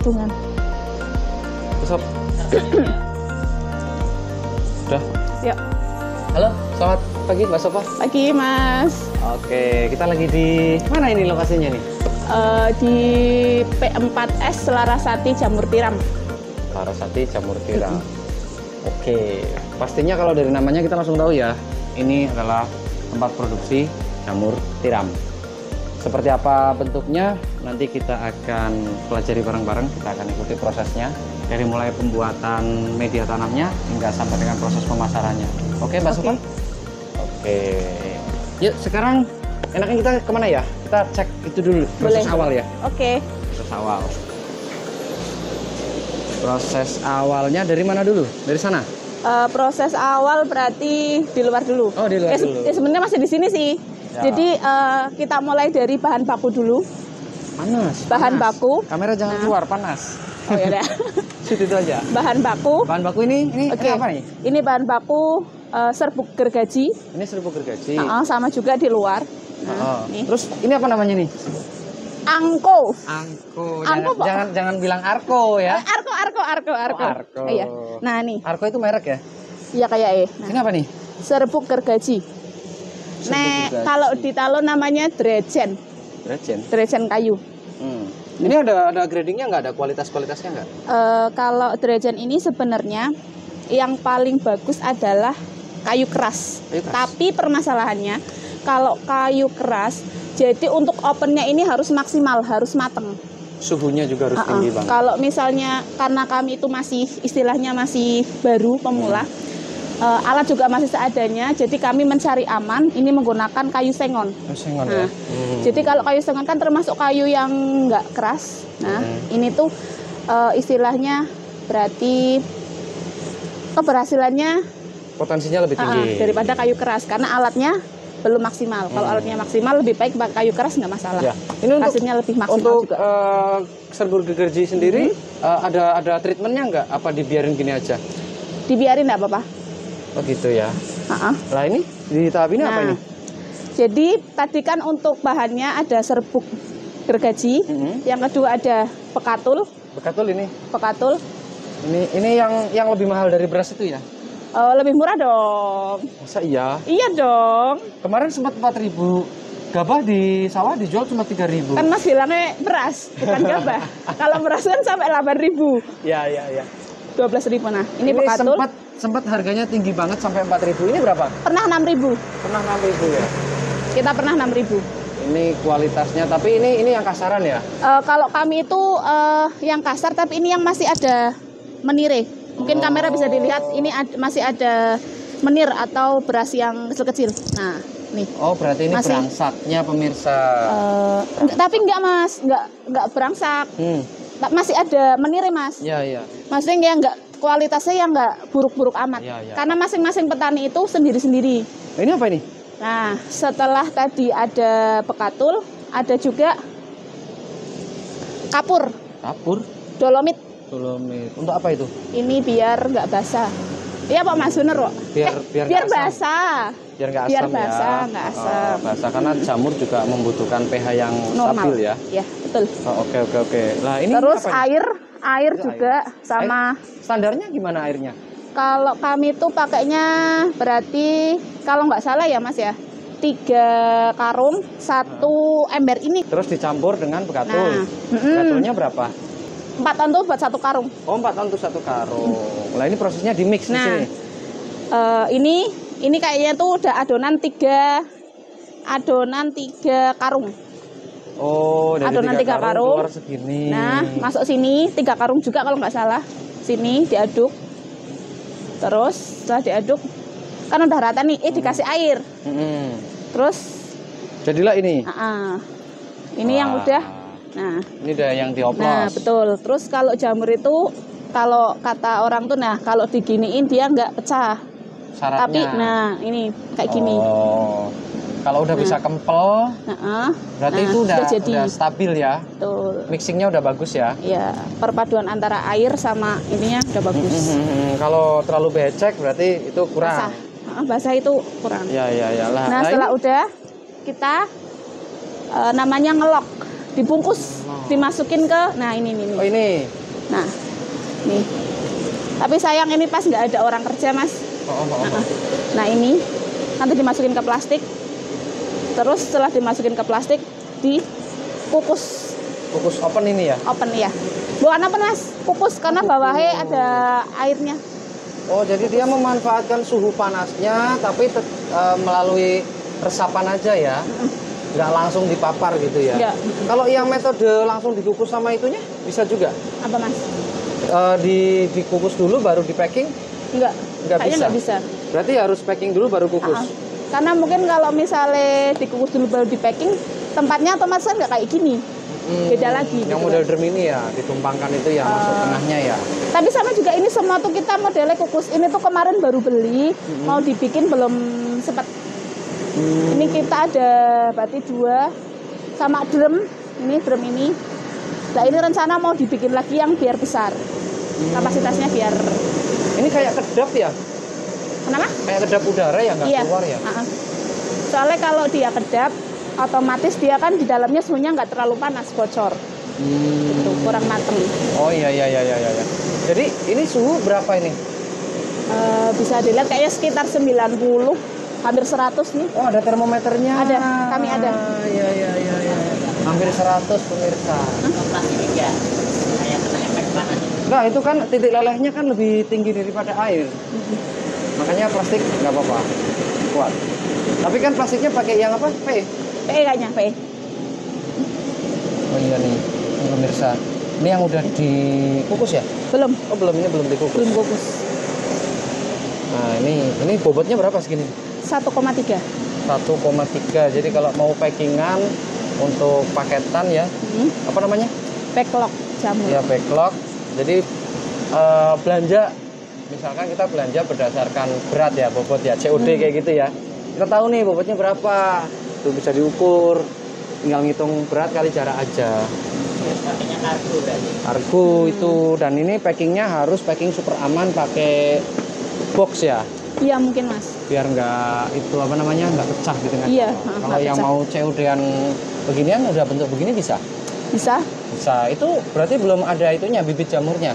gabungan. Sob. Udah. Yuk. Halo, selamat pagi Mbak Sofa. Pagi Mas. Oke, kita lagi di mana ini lokasinya nih? Di P4S Larasati Jamur Tiram. Larasati Jamur Tiram. Oke, pastinya kalau dari namanya kita langsung tahu ya, ini adalah tempat produksi jamur tiram. Seperti apa bentuknya, nanti kita akan pelajari bareng-bareng, kita akan ikuti prosesnya. Dari mulai pembuatan media tanamnya, hingga sampai dengan proses pemasarannya. Oke Mbak Sofa? Oke. Yuk sekarang, enaknya kita kemana ya? Kita cek itu dulu, proses awal ya? Oke. Proses awal. Proses awalnya dari mana dulu? Dari sana? Proses awal berarti di luar dulu. Oh, di luar dulu. Sebenarnya masih di sini sih. Ya. Jadi kita mulai dari bahan baku dulu. Panas. Bahan baku. Kamera jangan keluar, panas. Oh ya udah. Situ itu aja. Bahan baku. Bahan baku ini Oke. apa nih? Ini bahan baku serbuk gergaji. Ini serbuk gergaji. Sama juga di luar. Nih. Terus ini apa namanya nih? Angko. Angko. Angko, Jangan bilang Arko ya. Arko. Arko. Iya. Nah nih. Arko itu merek ya? Iya kayak Nah. Ini apa nih? Serbuk gergaji. Gergaji. Kalau di Talon namanya drejen. Drejen kayu. Ini ada gradingnya nggak? Ada kualitasnya nggak? Kalau drejen ini sebenarnya yang paling bagus adalah kayu keras. Tapi permasalahannya kalau kayu keras, jadi untuk opennya ini harus maksimal, harus mateng. Suhunya juga harus tinggi banget. Kalau misalnya karena kami itu masih istilahnya masih baru pemula, alat juga masih seadanya, jadi kami mencari aman ini menggunakan kayu sengon. Sengon ya. Jadi kalau kayu sengon kan termasuk kayu yang nggak keras. Nah ini tuh istilahnya berarti keberhasilannya Potensinya lebih tinggi daripada kayu keras karena alatnya belum maksimal. Kalau alatnya maksimal lebih baik pakai kayu keras nggak masalah. Ya. Ini untuk hasilnya lebih maksimal untuk juga. serbuk gergaji sendiri ada treatmentnya nggak? Apa dibiarin gini aja? Dibiarin nggak apa-apa. Oh gitu ya. Lah ini di tahap ini apa ini? Jadi tadi kan untuk bahannya ada serbuk gergaji, yang kedua ada pekatul. Pekatul. Ini yang lebih mahal dari beras itu ya? Lebih murah dong. Masa iya? Iya dong. Kemarin sempat 4.000 gabah di sawah dijual cuma 3.000. Kan Mas bilangnya beras, bukan gabah. Kalau beras kan sampai 8.000. Iya. 12.000. Nah, ini pekatul. Sempat harganya tinggi banget sampai 4.000. Ini berapa? Pernah 6.000. Pernah 6.000 ya? Kita pernah 6.000. Ini kualitasnya, tapi ini yang kasaran ya? Kalau kami itu yang kasar, tapi ini yang masih ada menire. Mungkin kamera bisa dilihat, ini masih ada menir atau beras yang kecil-kecil. Nah, nih. Oh, berarti ini berangsaknya pemirsa. Tapi enggak Mas, enggak berangsak. Masih ada menire Mas. Iya. Maksudnya enggak kualitasnya yang enggak buruk-buruk amat. Ya. Karena masing-masing petani itu sendiri-sendiri. Ini apa ini? Nah, setelah tadi ada pekatul, ada juga kapur. Dolomit. Untuk apa itu? Ini biar nggak basah. Iya Pak Mas, bener kok. Biar basah. Biar nggak asam. Biar basah, nggak asam. Basah karena jamur juga membutuhkan pH yang normal. Stabil ya. Iya, betul. Oke. Lah ini terus apa air juga sama. Standarnya gimana airnya? Kalau kami tuh pakainya berarti kalau nggak salah ya Mas ya, 3 karung 1 ember ini. Terus dicampur dengan pekatul. Pekatulnya berapa? 4 ton tuh buat 1 karung. Oh, 4 ton tuh 1 karung. Lah ini prosesnya di mix di sini. Ini kayaknya tuh udah adonan 3 karung. Oh, dari adonan 3 karung keluar segini. Nah, masuk sini 3 karung juga kalau nggak salah. Sini diaduk. Terus setelah diaduk kan udah rata nih, dikasih air. Terus jadilah ini. Ini yang udah. Nah, ini udah yang dioplos. Nah, betul. Terus kalau jamur itu kalau kata orang tuh kalau diginiin dia nggak pecah. Syaratnya. Tapi ini kayak gini. Kalau udah bisa kempel, berarti itu udah stabil ya. Betul. Mixingnya udah bagus ya. Iya, perpaduan antara air sama ininya udah bagus. Kalau terlalu becek berarti itu kurang. Basah itu kurang. Ya. Nah, setelah udah kita namanya ngelok, dibungkus. dimasukin ke, nah ini. Oh ini. Nah, nih. Tapi sayang ini pas nggak ada orang kerja, Mas. Nah ini nanti dimasukin ke plastik. Terus setelah dimasukin ke plastik, dikukus. Kukus open ini ya? Open ya. Bukan open, Mas. Kukus karena bawahnya ada airnya. Oh, jadi dia memanfaatkan suhu panasnya, tapi melalui resapan aja ya? Nggak langsung dipapar gitu ya? Nggak. Kalau yang metode langsung dikukus sama itunya, bisa juga? Apa, Mas? Dikukus dulu baru di packing? Nggak Kayaknya nggak bisa. Berarti harus packing dulu baru kukus? Karena mungkin kalau misalnya dikukus dulu baru di packing, tempatnya otomatis kan nggak kayak gini. Beda lagi. Yang gitu model kan. drum ini ya, ditumpangkan itu ya, masuk tengahnya ya? Tapi sama juga ini semua tuh kita modelnya kukus. Ini tuh kemarin baru beli, mau dibikin belum sempat. Ini kita ada berarti 2 sama drum. Ini drum ini. Nah ini rencana mau dibikin lagi yang biar besar. Kapasitasnya biar. Ini kayak kedap ya? Kenapa? Kayak kedap udara ya, nggak Iya. keluar ya? Soalnya kalau dia kedap, otomatis dia kan di dalamnya suhunya nggak terlalu panas, bocor. Gitu, kurang mateng. Oh iya. Jadi ini suhu berapa ini? Bisa dilihat kayaknya sekitar 90, hampir 100 nih. Oh ada termometernya. Ada, kami ada. Iya. Hampir 100 pemirsa. Plastik ya, kayak kena efek panas. Nah itu kan titik lelehnya kan lebih tinggi daripada air. Makanya plastik nggak apa-apa, kuat. Tapi kan plastiknya pakai yang apa? PE? PE kayaknya, PE. Oh iya nih, ini pemirsa. Ini yang udah dikukus ya? Belum, Oh belum, ini belum dikukus. belum kukus. Nah ini bobotnya berapa segini? 1,3. 1,3. Jadi kalau mau packingan untuk paketan ya, apa namanya? Backlog jamur. Ya backlog. Jadi belanja, misalkan kita belanja berdasarkan berat ya, bobot ya, COD kayak gitu ya. Kita tahu nih bobotnya berapa, tuh bisa diukur, tinggal ngitung berat kali jarak aja. Pakainya kargo berarti. Kargo itu, dan ini packingnya harus packing super aman pakai box ya, Iya mungkin, Mas. biar nggak itu apa namanya, nggak pecah di tengah. Iya, Kalau nggak yang pecah. mau COD-an beginian udah bentuk begini bisa? Bisa. Bisa. Itu berarti belum ada itunya, bibit jamurnya.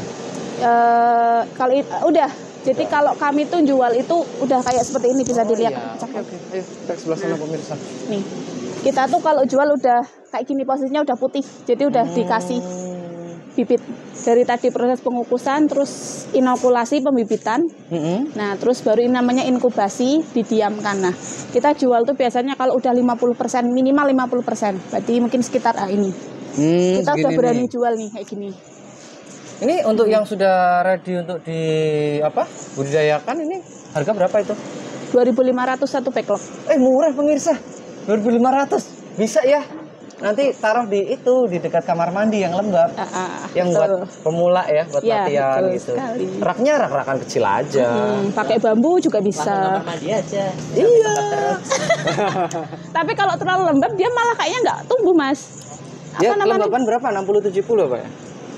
Kalau udah. Jadi kalau kami tuh jual itu udah kayak seperti ini, bisa dilihat. Iya. Cakep. Oke. Ayo kita ke sebelah sana pemirsa. Nih. Kita tuh kalau jual udah kayak gini, posisinya udah putih. Jadi udah dikasih bibit. Dari tadi proses pengukusan, terus inokulasi pembibitan. Nah, terus baru ini namanya inkubasi, didiamkan. Nah, kita jual tuh biasanya kalau udah 50%, minimal 50%. Berarti mungkin sekitar ini. Kita udah berani jual nih kayak gini. Ini untuk yang sudah ready untuk budidayakan, ini harga berapa itu? 2.500 satu backlog. Murah pemirsa. 2.500. Bisa ya? Nanti taruh di dekat kamar mandi yang lembab. Yang betul. buat pemula ya, buat Ya, latihan betul gitu. sekali. Raknya rak-rakan kecil aja. Pakai bambu juga bisa. Kamar mandi aja. Iya. Tapi kalau terlalu lembab dia malah kayaknya nggak tumbuh, Mas. Ya, Apa namanya? kelembapan berapa? 60-70 apa ya?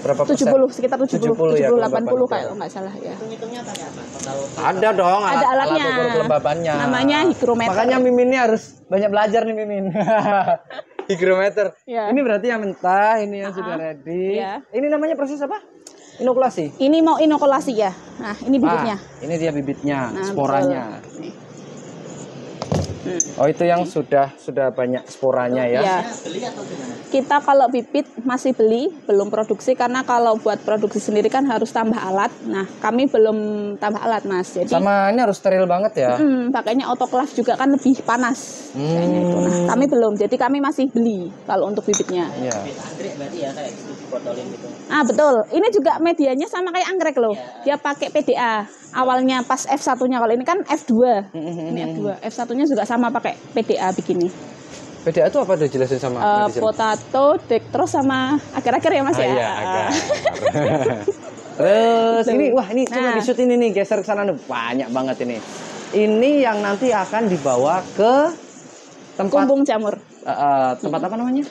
Berapa persen? 70, sekitar 70, 70 ya, 80 kelembapan. kalau nggak salah ya. Hitung-hitungnya pakai apa? Kalau Ada dong, Ada alatnya. alat ukur kelembabannya. Namanya hygrometer. Makanya Mimin ini harus banyak belajar nih Mimin. Hygrometer. Ya. Ini berarti yang mentah, ini yang sudah ready. Iya. Ini namanya proses apa? Inokulasi. Ini mau inokulasi ya. Nah, ini bibitnya. Ini dia bibitnya, Nah, sporanya. betul. Nih. Oh, itu yang sudah banyak sporanya ya. Ya. beli atau gimana? Kita kalau bibit masih beli, belum produksi karena kalau buat produksi sendiri kan harus tambah alat. Nah, kami belum tambah alat, Mas. Jadi Sama ini harus steril banget ya. pakainya autoclave juga kan lebih panas. Kayaknya itu. Nah, kami belum. Jadi kami masih beli kalau untuk bibitnya. Iya. Bibit anggrek berarti ya kayak gitu dibotolin gitu. Ah, betul. Ini juga medianya sama kayak anggrek loh. Dia pakai PDA. Awalnya pas F1-nya, kalau ini kan F2. Ini F2. F1-nya juga sama pakai PDA begini. PDA itu apa tuh, jelasin sama netizen? Potato, dextrose sama agar-agar ya, Mas ya. Iya, agak. Terus ini coba Nah. di-shoot ini nih, geser ke sana nih. Banyak banget ini. Ini yang nanti akan dibawa ke tempat Kumbung jamur. tempat apa namanya?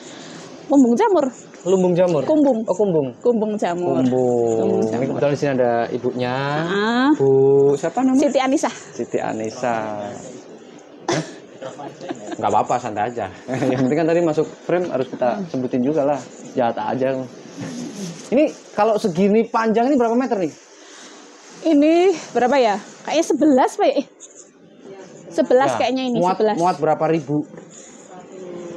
Kumbung jamur. Lumbung jamur. Kumbung. Oh, kumbung. Kumbung jamur. Kumbung. jamur. Ini kebetulan di sini ada ibunya. Ah, Bu siapa namanya? Siti Anissa. Siti Anissa. Nggak apa-apa, santai aja. Yang penting kan tadi masuk frame harus kita sebutin juga lah. Jahat aja. Ini kalau segini panjang ini berapa meter nih? Ini berapa ya? Kayaknya 11 Pak. 11 Ya, kayaknya ini muat, 11. muat berapa ribu?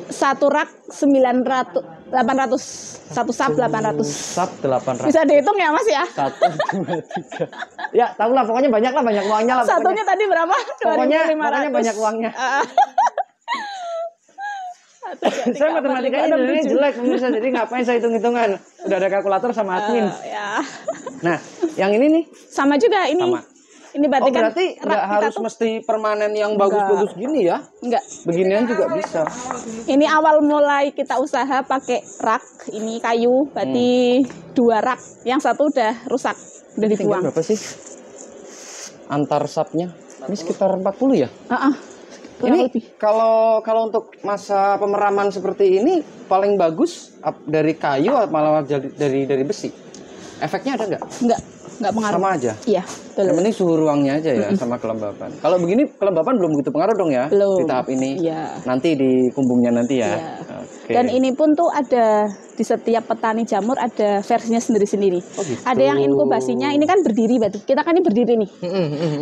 Satu rak 900, 800, satu sub 800. Sub 800. Bisa dihitung ya Mas ya? 1, 2, 3. Ya, tahu lah pokoknya banyak lah, banyak uangnya lah. Satunya tadi berapa? Pokoknya 2.500. banyak uangnya. Satu, dua, tiga, Saya empat, matematikanya lima, enam, sebenarnya tujuh. jelek pemirsa, jadi ngapain saya hitung-hitungan? Udah ada kalkulator sama admin. Ya. Nah, yang ini nih Sama juga ini. sama. Ini berarti Oh, kan berarti rak nggak kita harus tuh mesti permanen yang bagus-bagus gini ya? enggak. Beginian juga bisa. Ini awal mulai kita usaha pakai rak, ini kayu, berarti 2 rak. Yang satu udah rusak, udah Tinggal dibuang. berapa sih? Antar subnya? Ini sekitar 40 ya? Kurang Ini lebih. kalau untuk masa pemeraman seperti ini paling bagus dari kayu atau malah dari besi. Efeknya ada nggak? Enggak pengaruh. Sama aja. Iya, Yang betul. penting suhu ruangnya aja ya sama kelembapan. Kalau begini kelembapan belum begitu pengaruh dong ya Belum. di tahap ini. Iya. Nanti di kumbungnya nanti ya. Iya. Oke. Dan ini pun tuh ada di setiap petani jamur ada versinya sendiri-sendiri. Oh, gitu. Ada yang inkubasinya ini kan berdiri berarti. Kita kan ini berdiri nih.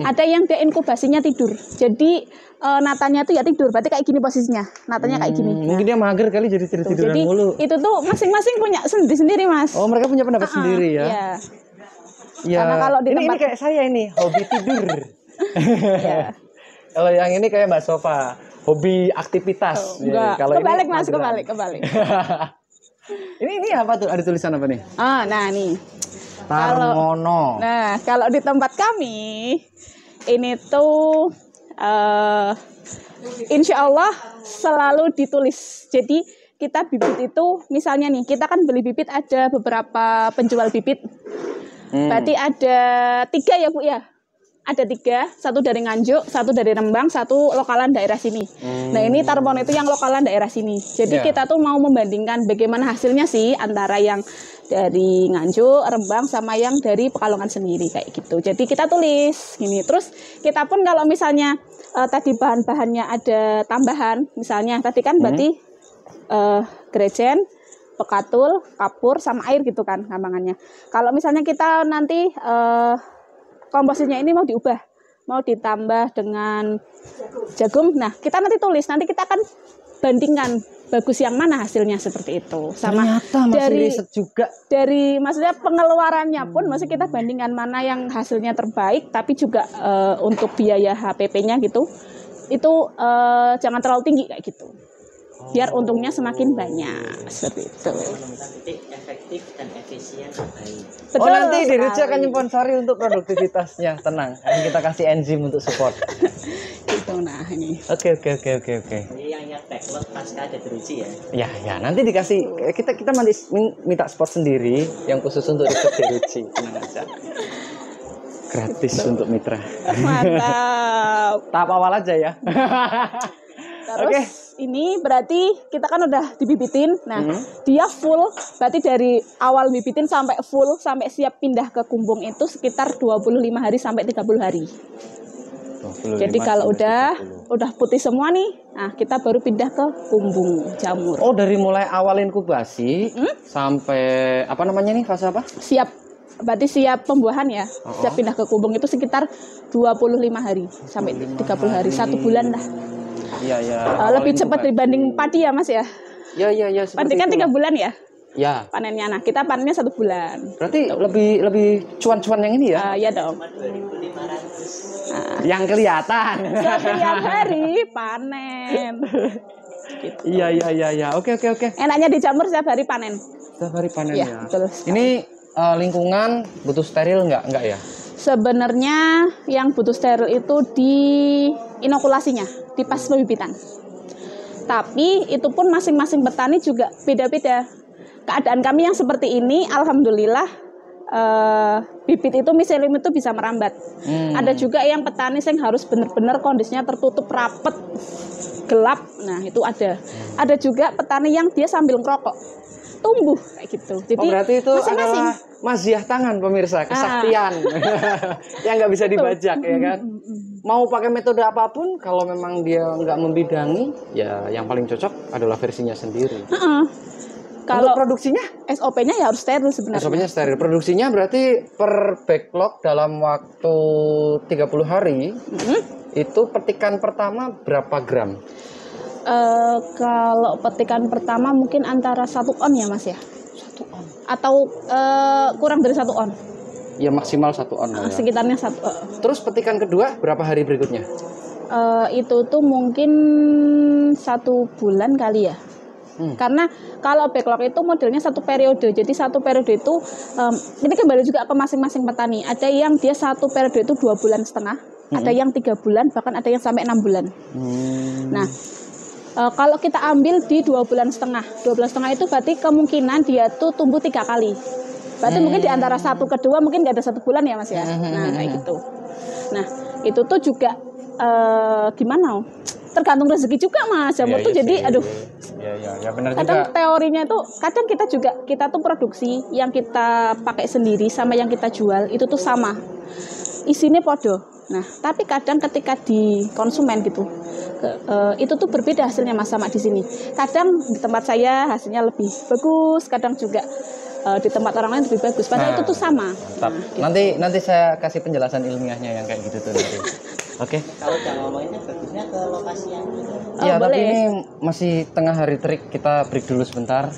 Ada yang dia inkubasinya tidur. Jadi natanya tuh ya tidur. Berarti kayak gini posisinya. Natanya kayak gini. Mungkin dia mager kali jadi Tuh, tidur-tiduran jadi mulu. itu tuh masing-masing punya sendiri-sendiri Mas. Oh, mereka punya pendapat sendiri ya. Iya. Ya. Karena kalau di ini tempat- kayak saya ini, hobi tidur. Iya. Kalau yang ini kayak Mbak Sofa, hobi aktivitas. Ya, Enggak. kalau ini Kebalik Mas, mageran. kebalik. ini apa tuh? Ada tulisan apa nih? Nah nih. Tarmono. Nah, kalau di tempat kami ini tuh insya Allah selalu ditulis. Jadi kita bibit itu misalnya nih, kita kan beli bibit ada beberapa penjual bibit. Berarti ada 3 ya Bu ya? Ada 3, satu dari Nganjuk, satu dari Rembang, satu lokalan daerah sini. Nah ini Tarmono itu yang lokalan daerah sini. Jadi Ya. kita tuh mau membandingkan bagaimana hasilnya sih antara yang dari Nganjuk, Rembang, sama yang dari Pekalongan sendiri kayak gitu. Jadi kita tulis gini. Terus kita pun kalau misalnya tadi bahan-bahannya ada tambahan, misalnya tadi kan berarti Grejen, Pekatul, kapur, sama air gitu kan gampangannya. Kalau misalnya kita nanti komposisinya ini mau diubah, mau ditambah dengan jagung, nah kita nanti tulis, nanti kita akan bandingkan bagus yang mana hasilnya seperti itu. Sama Ternyata masih riset juga. dari maksudnya pengeluarannya pun masih kita bandingkan mana yang hasilnya terbaik, tapi juga untuk biaya HPP-nya gitu, itu jangan terlalu tinggi kayak gitu. Biar untungnya semakin banyak seperti itu. Menemukan titik efektif dan efisien terbaik. Oh, nanti sekali. Dirica akan nyimpan sari untuk produktivitasnya. Tenang, akan kita kasih enzim untuk support. Gitu, nah ini. Oke. Jadi yang backlog pasca ada teruji ya. Ya, nanti dikasih kita nanti minta spot sendiri yang khusus untuk riset Dirici. Tenang aja. Gratis untuk mitra. Mantap. Tahap awal aja ya. Terus ini berarti kita kan udah dibibitin. Nah, dia full berarti dari awal bibitin sampai full sampai siap pindah ke kumbung itu sekitar 25 hari sampai 30 hari. Jadi kalau udah putih semua nih, nah kita baru pindah ke kumbung jamur. Oh, dari mulai awal inkubasi sampai apa namanya nih, fase apa? Siap, berarti siap pembuahan ya. Siap pindah ke kumbung itu sekitar 25 hari sampai 30 hari, 1 bulan lah. Iya. Lebih cepat dibanding padi ya Mas ya. Iya. Padi kan 3 bulan ya Ya. panennya. Nah kita panennya 1 bulan. Berarti lebih cuan-cuan yang ini ya? Ya dong. 2.500. Yang kelihatan. Setiap hari panen. Gitu. Iya. Oke. Enaknya di jamur setiap hari panen. Setiap hari panen Iya, ya. betul. Ini lingkungan butuh steril nggak ya? Sebenarnya yang butuh steril itu di inokulasinya, di pas pembibitan. Tapi itu pun masing-masing petani juga beda-beda. Keadaan kami yang seperti ini, alhamdulillah bibit itu miselium itu bisa merambat. Ada juga yang petani yang harus benar-benar kondisinya tertutup rapet, gelap. Nah itu ada. Ada juga petani yang dia sambil ngerokok, tumbuh kayak gitu. Jadi Oh, berarti itu masing-masing. adalah maziah tangan pemirsa, kesaktian yang nggak bisa dibajak ya kan? mau pakai metode apapun, kalau memang dia nggak membidangi, ya yang paling cocok adalah versinya sendiri. Kalau untuk produksinya, SOP-nya ya harus steril sebenarnya. SOP-nya steril. Produksinya berarti per backlog dalam waktu 30 hari, itu petikan pertama berapa gram? Kalau petikan pertama mungkin antara 1 on ya Mas ya? 1 on. Atau kurang dari 1 on? Ya maksimal 1 on lah ya. Sekitarnya 1 Terus petikan kedua berapa hari berikutnya? Itu tuh mungkin 1 bulan kali ya. Karena kalau backlog itu modelnya 1 periode. Jadi 1 periode itu ini kembali juga ke masing-masing petani. Ada yang dia 1 periode itu 2,5 bulan, ada yang 3 bulan, bahkan ada yang sampai 6 bulan. Nah, kalau kita ambil di 2,5 bulan, 2,5 bulan itu berarti kemungkinan dia tuh tumbuh 3 kali. Berarti mungkin di antara 1 ke 2 mungkin nggak ada 1 bulan ya Mas ya. Nah kayak gitu. Nah itu tuh juga gimana? Tergantung rezeki juga Mas. Jamur tuh jadi aduh. Ya benar kadang juga. Teorinya tuh kadang kita tuh produksi yang kita pakai sendiri sama yang kita jual itu tuh sama. Isinya podo. Nah tapi kadang ketika di konsumen gitu. Itu tuh berbeda hasilnya Mas sama di sini. Kadang di tempat saya hasilnya lebih bagus, kadang juga di tempat orang lain lebih bagus. Padahal itu tuh sama. Mantap. Gitu. Nanti saya kasih penjelasan ilmiahnya yang kayak gitu tuh nanti. Oke. Kalau udah ngomonginnya bagusnya ke lokasi yang Iya, tapi ini masih tengah hari trik. Kita break dulu sebentar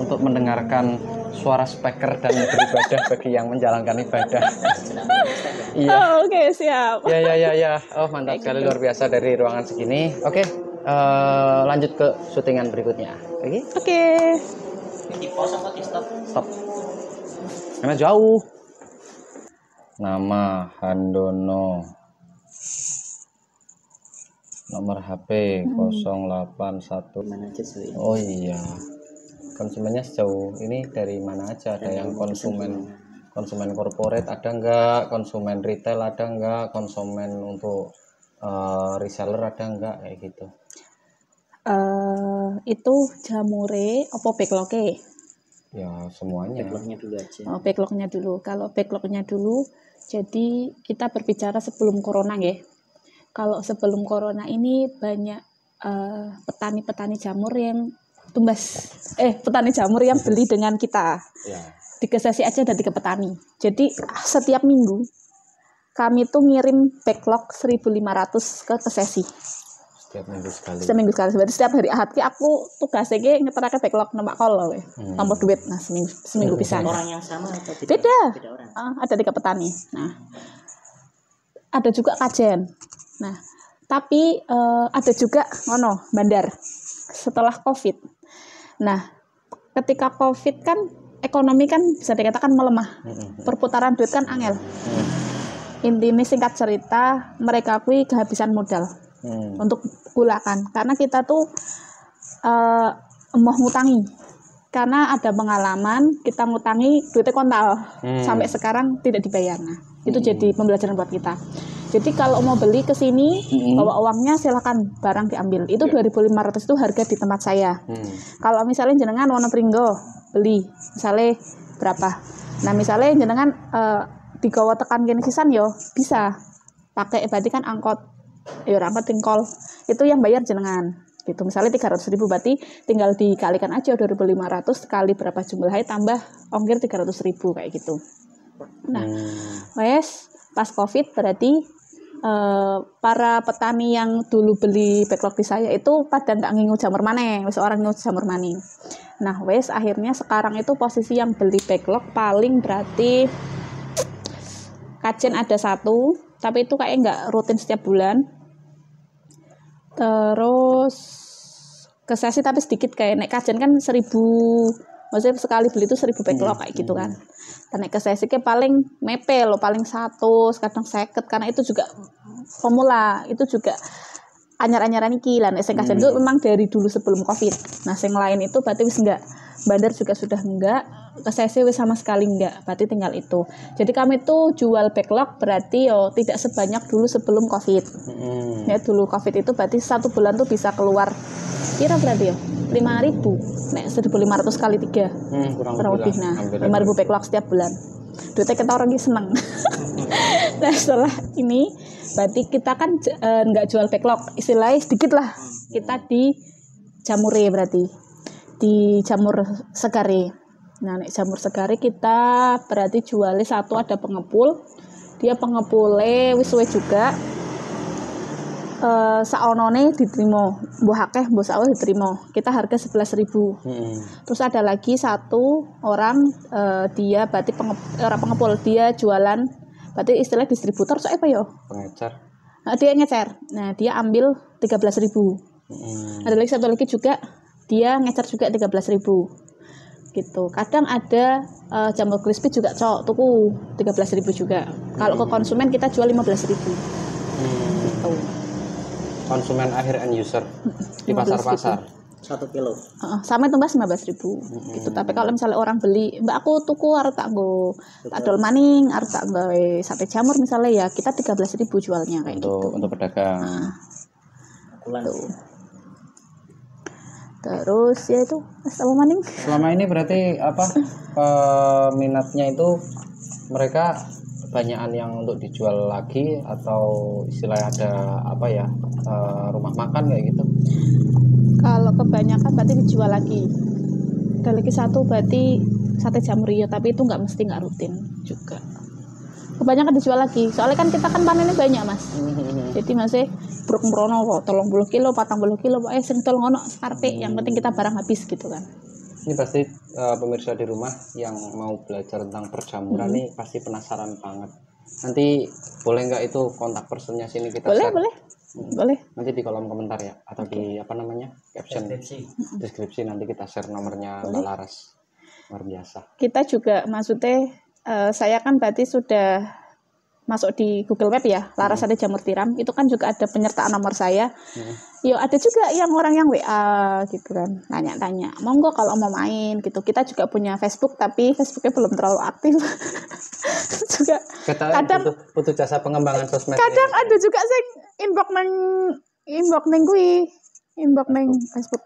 untuk mendengarkan suara speaker dan beribadah bagi yang menjalankan ibadah. Iya. Oke, siap. Ya. Oh, mantap sekali, luar biasa dari ruangan segini. Oke. Lanjut ke syutingan berikutnya. Oke. di pause apa di stop? Stop. Karena jauh. Nama Handono. Nomor HP 081. Mana aja sih? Oh iya. Konsumennya sejauh ini dari mana aja? Ada yang konsumen corporate ada enggak? Konsumen retail ada enggak? Konsumen untuk reseller ada enggak? Kayak gitu. Itu jamure apa backlog-e? Ya semuanya. Backlognya dulu aja. Backlognya dulu. Kalau backlognya dulu, jadi kita berbicara sebelum corona ya. Kalau sebelum corona ini banyak petani-petani jamur yang petani jamur yang beli dengan kita. Ya. Di Kesesi aja ada 3 petani. Jadi setiap minggu kami tuh ngirim backlog 1.500 ke Kesesi. Setiap minggu sekali. Seminggu sekali. Berarti setiap hari Ahad aku tugasnya ngeterake backlog nembak kol tambah duit. Nah, seminggu bisa. Orang yang sama atau Beda orang? ada 3 petani. Nah, ada juga kajen. Nah, tapi ada juga bandar setelah COVID. Nah, ketika COVID kan ekonomi kan bisa dikatakan melemah. Perputaran duit kan angel. Intinya singkat cerita, mereka kui kehabisan modal untuk gulakan. Karena kita tuh mau ngutangi. Karena ada pengalaman kita ngutangi duitnya kontal. Sampai sekarang tidak dibayar. Nah, itu jadi pembelajaran buat kita. Jadi kalau mau beli ke sini, bawa uangnya silakan barang diambil. Itu 2.500 itu harga di tempat saya. Kalau misalnya jenengan Wonopringgo beli, misalnya berapa? Nah, misalnya jenengan digawa tekan gini sisan yo bisa pakai berarti kan angkot. Angkot tingkol. Itu yang bayar jenengan. Gitu. Misalnya 300.000 berarti tinggal dikalikan aja 2.500 kali berapa jumlahnya tambah ongkir 300.000 kayak gitu. Nah, pas COVID berarti para petani yang dulu beli backlog di saya itu pada nggak ngingu jamur maneh, orang ngingu jamur maneh. Nah, akhirnya sekarang itu posisi yang beli backlog paling berarti kajen ada 1, tapi itu kayak nggak rutin setiap bulan. Terus Kesesi tapi sedikit kayak naik kajen kan 1.000, maksudnya sekali beli itu 1.000 backlog kayak gitu kan. Dan naik Kesesi ke paling mepe loh, paling 100, kadang 50, karena itu juga pemula, itu juga anyar-anyaran iki lah. Nek sing kajen itu memang dari dulu sebelum COVID. Nah, sing lain itu berarti wis enggak. Bandar juga sudah enggak, Kesesi wis sama sekali enggak, berarti tinggal itu. Jadi kami tuh jual backlog berarti tidak sebanyak dulu sebelum COVID. Ya dulu COVID itu berarti 1 bulan tuh bisa keluar kira berarti 5.000. Nek 1.500 kali 3. Kurang lebih. Nah, 5.000 backlog setiap bulan. Duitnya kita orang seneng. Nah, setelah ini Berarti kita kan nggak jual backlog, istilahnya sedikit lah. Kita di jamure berarti. Di jamur segare. Nah, nek jamur segare kita berarti jualnya satu ada pengepul. Dia pengepule wis suwe juga. Saonone diterima, mbuh akeh mbuh sawo diterima. Kita harga 11.000. Terus ada lagi satu orang dia berarti orang pengepul, dia jualan berarti istilah distributor soalnya apa ya? Pengecer. Nah, dia ngecer. Nah, dia ambil 13.000. Ada lagi satu lagi juga dia ngecer juga 13.000. Gitu. Kadang ada jamur crispy juga tuku 13.000 juga. Kalau ke konsumen kita jual 15.000. Gitu. Konsumen akhir end user di pasar-pasar 1 kilo. Sama itu Mas 15.000 gitu. Tapi kalau misalnya orang beli, Mbak aku tuku arep tak nggo tak dol maning, arep tak gawe sate jamur misalnya ya kita 13.000 jualnya kayak gitu. Untuk pedagang. Tuh. Terus ya itu Mas apa maning? Selama ini berarti apa minatnya itu mereka banyakan yang untuk dijual lagi atau istilahnya ada apa ya rumah makan kayak gitu? Kalau kebanyakan berarti dijual lagi. Ada lagi satu berarti sate jamur ya, tapi itu nggak rutin juga. Kebanyakan dijual lagi. Soalnya kan kita kan panennya banyak Mas. Jadi masih bruk mrono kok 30 kilo, 40 kilo, pokoknya sing tol ngono sarepe, yang penting kita barang habis gitu kan. Ini pasti pemirsa di rumah yang mau belajar tentang perjamuran nih pasti penasaran banget. Nanti boleh nggak itu kontak personnya sini kita share? Boleh. Nanti di kolom komentar ya atau di apa namanya caption deskripsi nanti kita share nomornya Mbak Laras. Luar biasa. Kita juga maksudnya saya kan berarti sudah masuk di Google Web ya, Laras Sate Jamur Tiram, itu kan juga ada penyertaan nomor saya. Yo ada juga yang orang yang WA gitu kan, tanya-tanya, monggo kalau mau main gitu. Kita juga punya Facebook tapi Facebooknya belum terlalu aktif. Juga kadang butuh jasa pengembangan sosmed. Kadang ada juga sing inbox neng Facebook.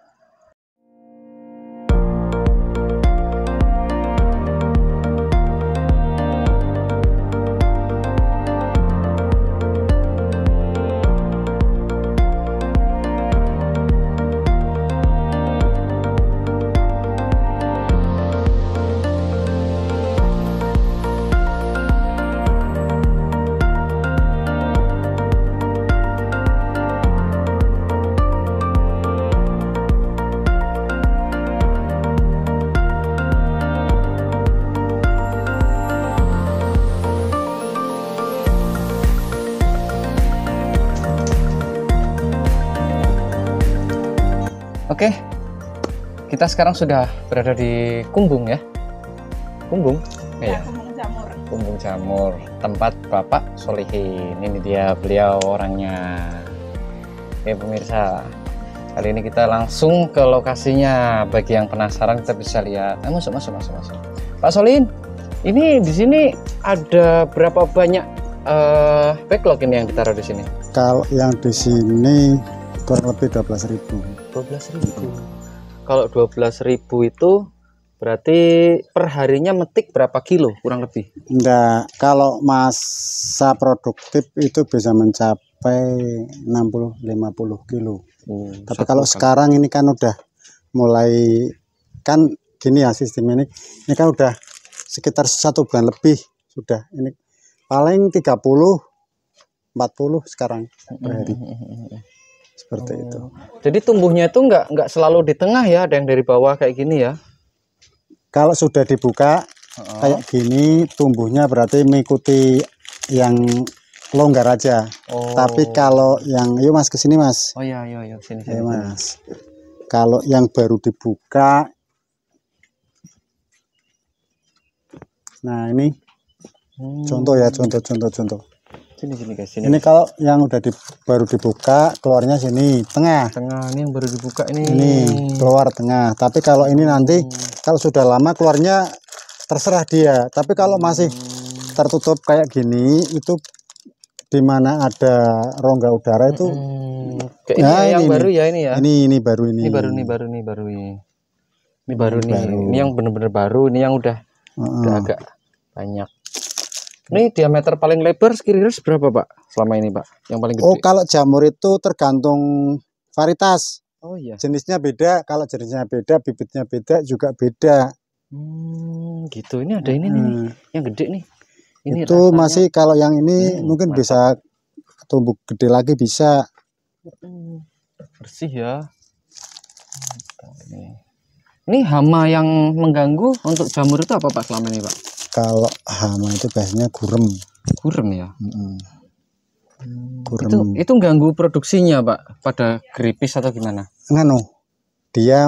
Oke, kita sekarang sudah berada di Kumbung ya. Kumbung? Iya. Kumbung Jamur, tempat Bapak Solihin. Ini dia beliau orangnya. Oke pemirsa, kali ini kita langsung ke lokasinya. Bagi yang penasaran kita bisa lihat. Masuk. Pak Solihin, ini di sini ada berapa banyak backlog ini yang ditaruh di sini? Kalau yang di sini kurang lebih 12.000. 12.000. Kalau 12.000 itu berarti per harinya metik berapa kilo kurang lebih? Enggak, kalau masa produktif itu bisa mencapai 60-50 kilo. Tapi kalau sekarang ini kan udah mulai kan gini ya sistem ini kan udah sekitar 1 bulan lebih sudah. Ini paling 30-40 sekarang per hari. Seperti itu. Jadi tumbuhnya itu nggak selalu di tengah ya, ada yang dari bawah kayak gini ya. Kalau sudah dibuka kayak gini tumbuhnya berarti mengikuti yang longgar aja. Tapi kalau yang yuk Mas kesini Mas. Oh iya sini. Ya, Mas. Kalau yang baru dibuka, nah ini contoh ya contoh. Sini guys. Sini. Ini kalau yang udah baru dibuka keluarnya sini tengah. Ini yang baru dibuka ini. Ini keluar tengah. Tapi kalau ini nanti kalau sudah lama keluarnya terserah dia. Tapi kalau masih tertutup kayak gini itu dimana ada rongga udara itu. Nah, ini yang baru ya ini ya. Ini baru ini. Ini baru nih. Ini yang bener-bener baru. Ini yang udah agak banyak. Ini diameter paling lebar kira-kira berapa, Pak? Selama ini, Pak? Yang paling gede. Oh, kalau jamur itu tergantung varietas. Oh iya. Jenisnya beda, kalau jenisnya beda, bibitnya beda juga beda. Gitu. Ini ada ini nih, yang gede nih. Ini Itu rasanya, masih kalau yang ini mungkin mantap. bisa tumbuh gede lagi bisa. Bersih ya. Ini hama yang mengganggu untuk jamur itu apa, Pak, selama ini, Pak? Kalau hama itu biasanya gurem. Gurem ya. Gurem. Itu ganggu produksinya, Pak, pada gripis atau gimana? Nganu, dia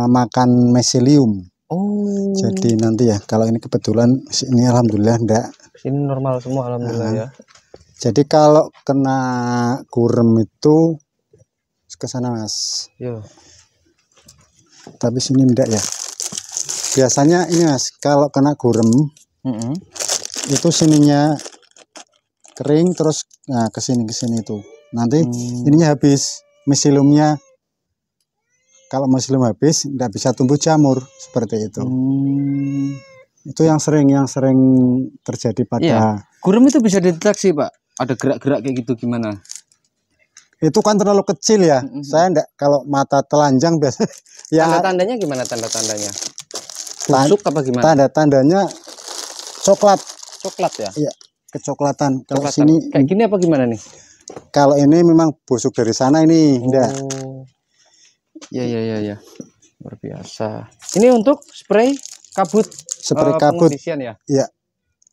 makan mesilium. Oh. Jadi nanti ya, kalau ini kebetulan ini alhamdulillah enggak. Ini normal semua, alhamdulillah ya. Jadi kalau kena gurem itu ke sana, Mas. Yo. Tapi sini enggak ya. Biasanya ini, Mas, kalau kena gurem itu sininya kering terus ke sini itu. Nanti ininya habis, mesiliumnya. Kalau mesilium habis enggak bisa tumbuh jamur seperti itu. Itu yang sering terjadi pada. Iya. Gurem itu bisa dideteksi, Pak. Ada gerak-gerak kayak gitu gimana? Itu kan terlalu kecil ya. Saya enggak, kalau mata telanjang biasa ya. Tanda-tandanya gimana, tanda-tandanya? Busuk apa gimana? Tanda-tandanya coklat. Coklat ya? Iya, kecoklatan. Kalau Coklatan. sini Kayak gini apa gimana nih? kalau ini memang busuk dari sana ini, enggak. Ya. Luar biasa. Ini untuk spray kabut. Spray kabut. Penghabisian ya? Iya.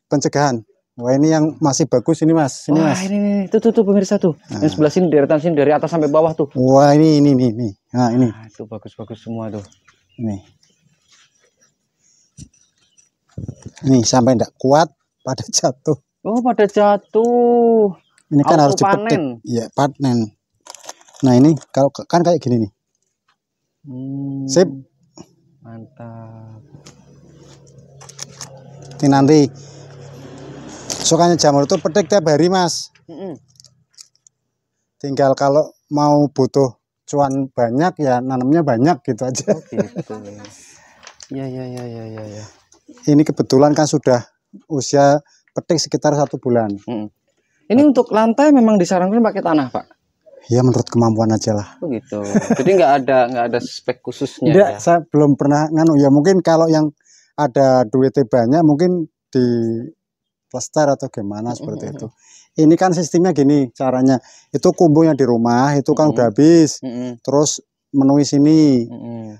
Pencegahan. Wah, ini yang masih bagus ini, Mas. Ini, Wah, Mas. ini tuh pemirsa tuh. Yang sebelah sini, deretan sini dari atas sampai bawah tuh. Wah, ini. Nah, ini. Nah, itu bagus-bagus semua tuh. Ini sampai enggak kuat pada jatuh. Oh, pada jatuh. Ini kan harus panen. dipetik. Iya, panen. Nah, ini kalau kan kayak gini nih. Sip. Mantap. Ini nanti sukanya jamur itu petik tiap hari, Mas. Tinggal kalau mau butuh cuan banyak ya nanamnya banyak gitu aja. Oh, gitu. Ya. Ini kebetulan kan sudah usia petik sekitar 1 bulan. Ini untuk lantai memang disarankan pakai tanah, Pak? Ya menurut kemampuan aja lah. Oh gitu. Jadi nggak ada spek khususnya. Enggak, ya? saya belum pernah nganu ya. Mungkin kalau yang ada duitnya banyak mungkin di plaster atau gimana seperti itu. Ini kan sistemnya gini caranya. Itu kumbunya di rumah itu kan udah habis. Terus menuhi sini.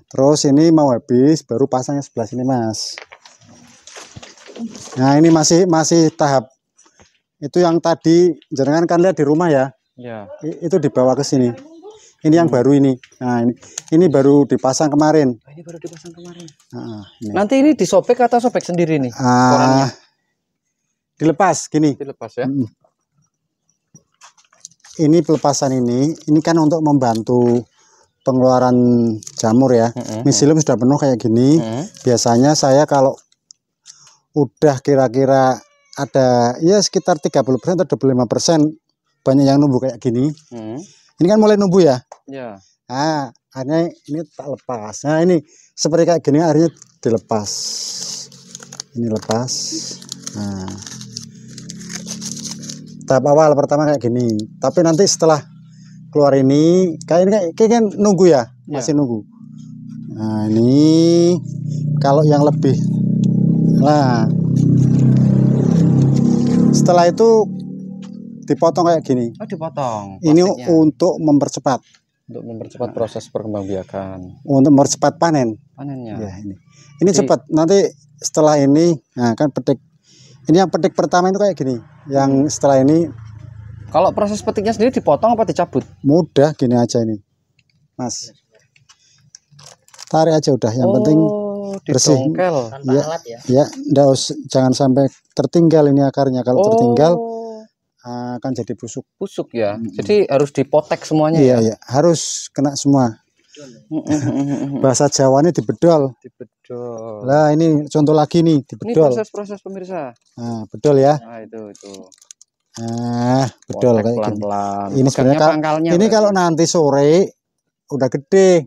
Terus ini mau habis baru pasangnya sebelah sini, Mas. Nah, ini masih tahap. Itu yang tadi jenengan kan lihat di rumah ya. Ya. Itu dibawa ke sini. Ini yang baru ini. Nah, ini baru dipasang kemarin. Ini baru dipasang kemarin. Ini. Nanti ini disobek atau sobek sendiri nih? Korannya? Dilepas gini. Dilepas ya. Ini pelepasan ini kan untuk membantu pengeluaran jamur ya. Misilium sudah penuh kayak gini. Biasanya saya kalau udah kira-kira ada ya sekitar 30% atau 25% banyak yang numbuh kayak gini. Ini kan mulai numbuh ya. Ya. Nah, akhirnya ini tak lepas. Nah, ini seperti kayak gini akhirnya dilepas. Ini lepas. Nah, tahap awal pertama kayak gini. Tapi nanti setelah keluar ini kayak kan nunggu ya, masih nunggu. Nah, ini kalau yang lebih. Nah, setelah itu dipotong kayak gini. Oh, dipotong. Ini plastiknya. untuk mempercepat. Untuk mempercepat proses perkembangbiakan. Untuk mempercepat Panennya. Ya, ini cepat. Nanti setelah ini, nah kan petik. Ini yang petik pertama itu kayak gini. Yang setelah ini. Kalau proses petiknya sendiri dipotong apa dicabut? Mudah gini aja ini, Mas. Tarik aja udah. Yang penting bersih. Didongkel. Ya, jangan sampai tertinggal ini akarnya. Kalau tertinggal akan jadi busuk. Busuk ya. Jadi harus dipotek semuanya ya. ya. Iya, harus kena semua. Bahasa Jawanya dibedol. Dibedol. Lah ini contoh lagi nih, Ini dibedol. proses pemirsa. Nah, bedol ya. Nah, itu. Nah, bedol kayak gini. Pelan-pelan. Ini sebenarnya ini kalau nanti sore udah gede.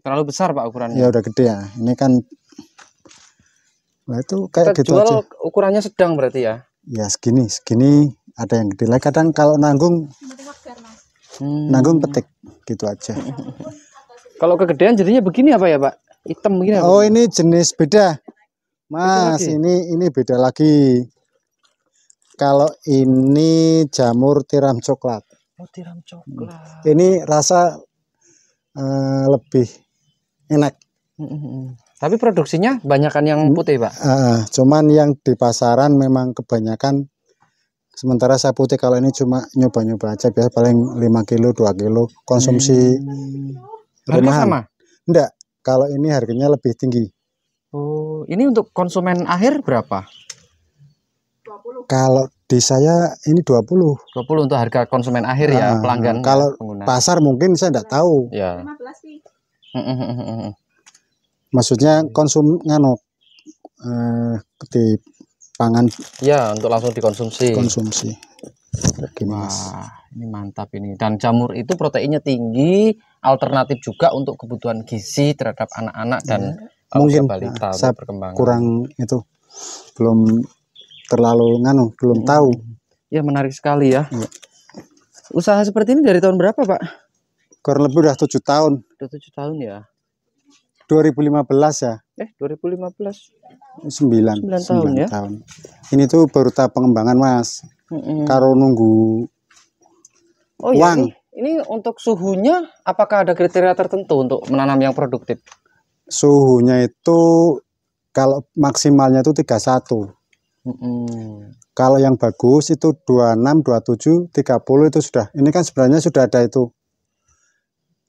Terlalu besar Pak ukurannya. Ya udah gede ya. Ini kan Nah itu kayak Kita gitu jual aja. ukurannya sedang berarti ya. Ya segini ada yang gede lagi. Kadang kalau nanggung petik gitu aja. Kalau kegedean jadinya begini apa ya, Pak? Hitam begini apa? Oh ini jenis beda, Mas. lagi? Ini beda lagi. Kalau ini jamur tiram coklat. Oh, tiram coklat. Ini rasa lebih enak. Tapi produksinya banyakan yang putih, Pak. Cuman yang di pasaran memang kebanyakan. Sementara saya putih kalau ini cuma nyoba-nyoba aja, biasa paling 5 kilo 2 kilo konsumsi Harga rumahan. sama? Enggak, kalau ini harganya lebih tinggi. Oh, ini untuk konsumen akhir berapa? Kalau di saya ini 20. 20 untuk harga konsumen akhir ya, pelanggan. Kalau pengguna. pasar mungkin saya enggak tahu. Ya. 15 sih. Maksudnya di pangan Ya, untuk langsung dikonsumsi. konsumsi. Begini, Mas. Wah, ini mantap ini. Dan jamur itu proteinnya tinggi, alternatif juga untuk kebutuhan gizi terhadap anak-anak dan Mungkin usia balita saya untuk perkembangan. kurang itu belum terlalu belum tahu. Ya, menarik sekali ya. Iya. Usaha seperti ini dari tahun berapa, Pak? Kurang lebih udah 7 tahun. Udah 7 tahun ya. 2015 ya. 2015. 9 tahun ya. tahun. Ini tuh baru tahap pengembangan, Mas. Karo nunggu Oh iya, uang. ini untuk suhunya apakah ada kriteria tertentu untuk menanam yang produktif? Suhunya itu kalau maksimalnya itu 31. Kalau yang bagus itu 26, 27, 30 itu sudah. Ini kan sebenarnya sudah ada itu.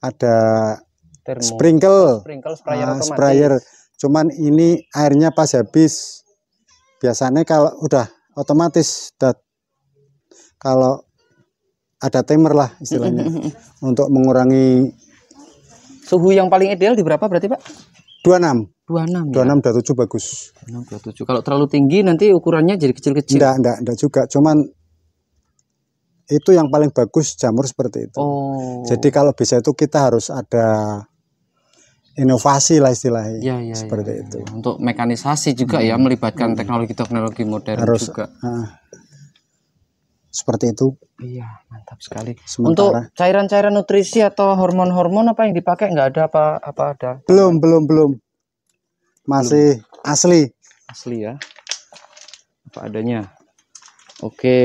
Ada sprinkle sprayer otomatis. sprayer. Cuman ini airnya pas habis. Biasanya kalau udah otomatis kalau ada timer lah istilahnya untuk mengurangi. Suhu yang paling ideal di berapa berarti, Pak? 26. 26 ya. 26 27 bagus. 26 27. Kalau terlalu tinggi nanti ukurannya jadi kecil-kecil. Enggak juga. Cuman itu yang paling bagus jamur seperti itu. Oh. Jadi kalau bisa itu kita harus ada inovasi lah istilahnya. Ya, seperti itu. Untuk mekanisasi juga ya, melibatkan teknologi-teknologi modern Harus juga. Seperti itu. Iya, mantap sekali. Sementara, untuk cairan-cairan nutrisi atau hormon-hormon apa yang dipakai nggak ada apa ada? Belum. Masih asli. Asli ya. Apa adanya. Oke.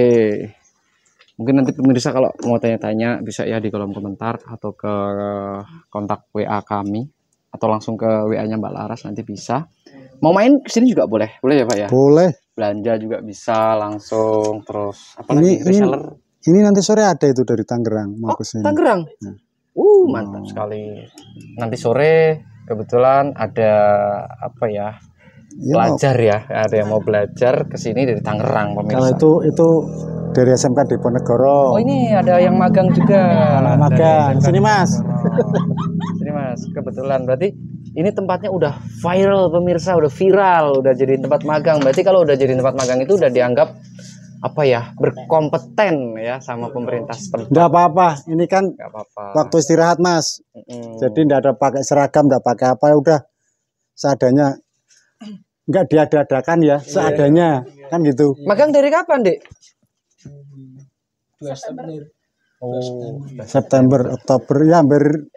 Mungkin nanti pemirsa kalau mau tanya-tanya bisa ya di kolom komentar atau ke kontak WA kami atau langsung ke WA-nya Mbak Laras nanti bisa. Mau main ke sini juga boleh. Boleh ya, Pak ya? Boleh. Belanja juga bisa langsung, terus apalagi reseller. Ini nanti sore ada itu dari Tangerang mau ke sini. Tangerang. Mantap sekali. Nanti sore kebetulan ada apa ya? Belajar ya. Ada yang mau belajar ke sini dari Tangerang, pemirsa. Kalau itu dari SMK Diponegoro. Oh, ini ada yang magang juga. Anak magang. Sini, Mas. Sini, Mas. Kebetulan berarti ini tempatnya udah viral, pemirsa, udah viral, udah jadi tempat magang. Berarti kalau udah jadi tempat magang itu udah dianggap apa ya, berkompeten ya sama pemerintah setempat. Enggak apa-apa, ini kan Nggak apa-apa. waktu istirahat, Mas. Jadi enggak ada pakai seragam, enggak pakai apa, udah seadanya. Enggak diada-adakan ya, seadanya. Kan gitu. Magang dari kapan, Dek? September, Oktober, ya hampir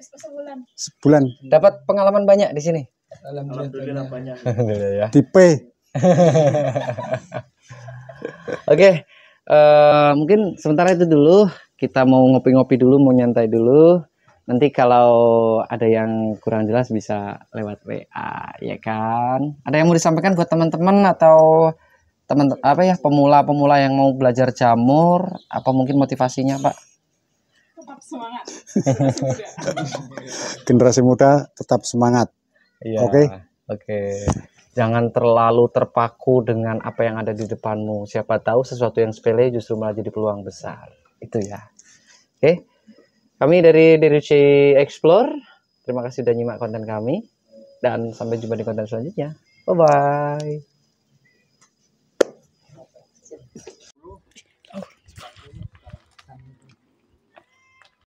sebulan. Dapat pengalaman banyak di sini. Alhamdulillah banyak. Ya. Di P. Oke, mungkin sementara itu dulu. Kita mau ngopi-ngopi dulu, mau nyantai dulu. Nanti kalau ada yang kurang jelas bisa lewat WA, ya kan? Ada yang mau disampaikan buat teman-teman atau pemula-pemula yang mau belajar jamur? Apa mungkin motivasinya, Pak? Tetap semangat. Generasi muda tetap semangat. Iya. Oke. Jangan terlalu terpaku dengan apa yang ada di depanmu. Siapa tahu sesuatu yang sepele justru malah jadi peluang besar. Itu ya. Oke. Kami dari DRC Explore. Terima kasih sudah nyimak konten kami. Dan sampai jumpa di konten selanjutnya. Bye-bye.